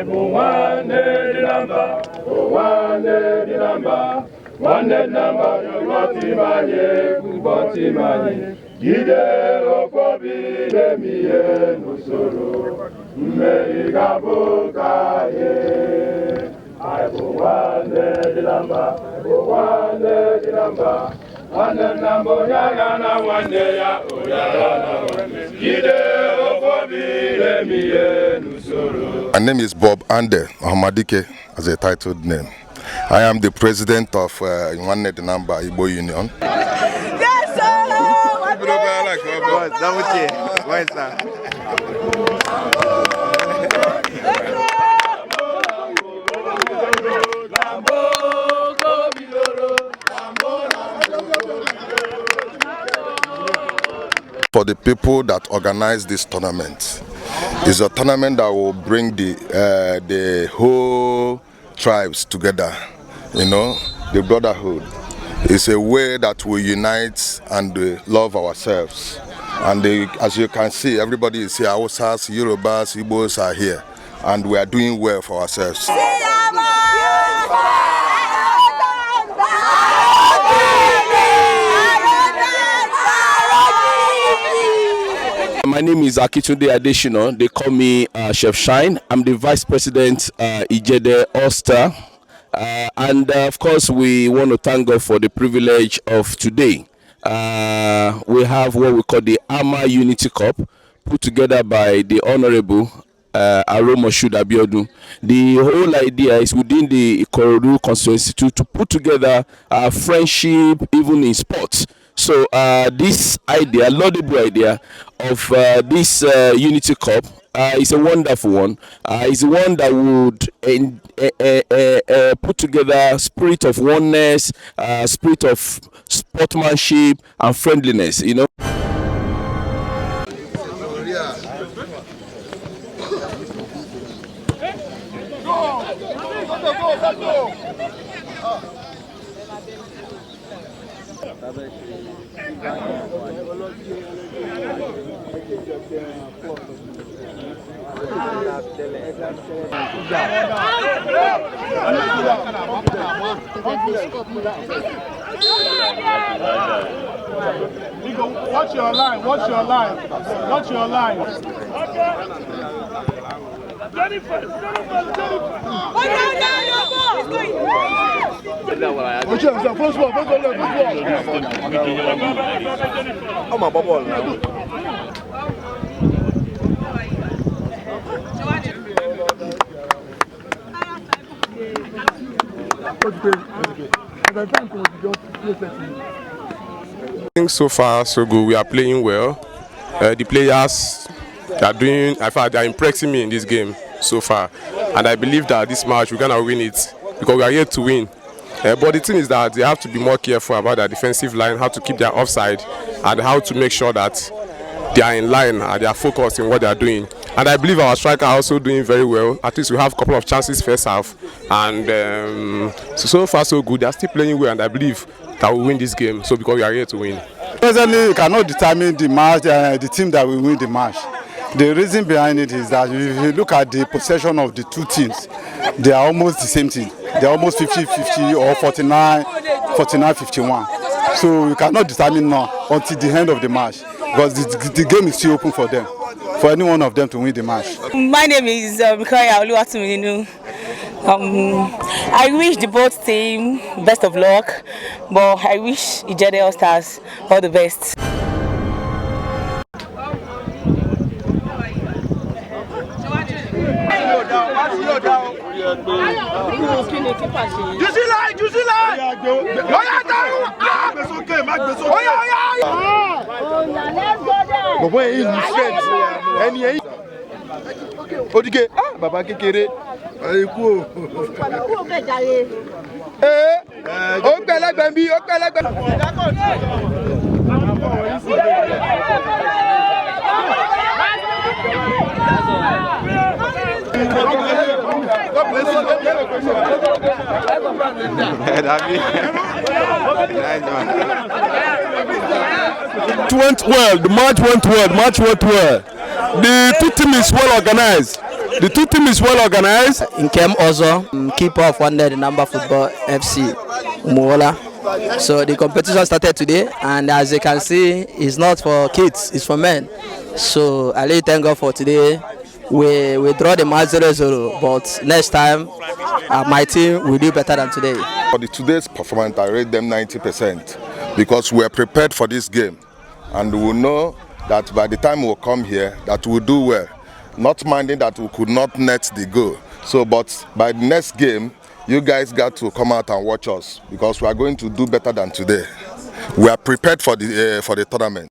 Nwannedinamba, Nwannedinamba, Nwannedinamba, Kubotimanye, Ijede okobile miye nusoro, Merigabokaye. Nwannedinamba, Nwannedinamba, Nwannedinamba, Oyagana Nwanneya, Oyagana Nwanne, Ijede okobile miye nusoro. My name is Bob Ande Ahmadike as a titled name. I am the president of Nwannedinamba Igbo Union. Yes, sir! For the people that organize this tournament, it's a tournament that will bring the whole tribes together, you know, the brotherhood. It's a way that we unite and love ourselves. And as you can see, everybody is here. Hausas, Yorubas, Igbos are here. And we are doing well for ourselves. My name is Akitunde Adeshino. They call me Chef Shine. I'm the Vice President Ijede Ulster. And of course, we want to thank God for the privilege of today. We have what we call the Ama Unity Cup, put together by the Honorable Moshood Abiodun. The whole idea is within the Ikorodu Constituency to put together friendship, even in sports. So this idea, laudable idea of this Unity Cup is a wonderful one. It's one that would put together spirit of oneness, spirit of sportsmanship and friendliness, you know. Watch your line, watch your line, watch your line. I think so far so good. We are playing well. The players are doing. In fact, they are impressing me in this game so far, and I believe that this match we're gonna win it because we are here to win. But the thing is that they have to be more careful about their defensive line, how to keep their offside, and how to make sure that they are in line and they are focused in what they are doing. And I believe our striker are also doing very well. At least we have a couple of chances first half, and so far so good. They are still playing well, and I believe that we win this game. So because we are here to win. Presently, you cannot determine the match, the team that will win the match. The reason behind it is that if you look at the possession of the two teams, they are almost the same thing. They are almost 50-50 or 49-51. So you cannot determine now until the end of the match because the game is still open for them, for any one of them to win the match. My name is Ikorodu. I wish the both team best of luck, but I wish Ijede All Stars all the best. Odike, baba kékeré. Ayiku o. O gbẹlẹgbẹ bi, o gbẹlẹgbẹ. It went well. The match went well. The two teams is well organized. The two teams is well organized. Nkem also, keeper of Nwannedinamba Football FC, Mowo. So the competition started today, and as you can see, it's not for kids, it's for men. So I really thank God for today. We draw the match 0-0, but next time my team will do better than today. For today's performance, I rate them 90% because we are prepared for this game, and we know that by the time we'll come here, that we'll do well. Not minding that we could not net the goal. So, but by the next game, you guys got to come out and watch us because we are going to do better than today. We are prepared for the tournament.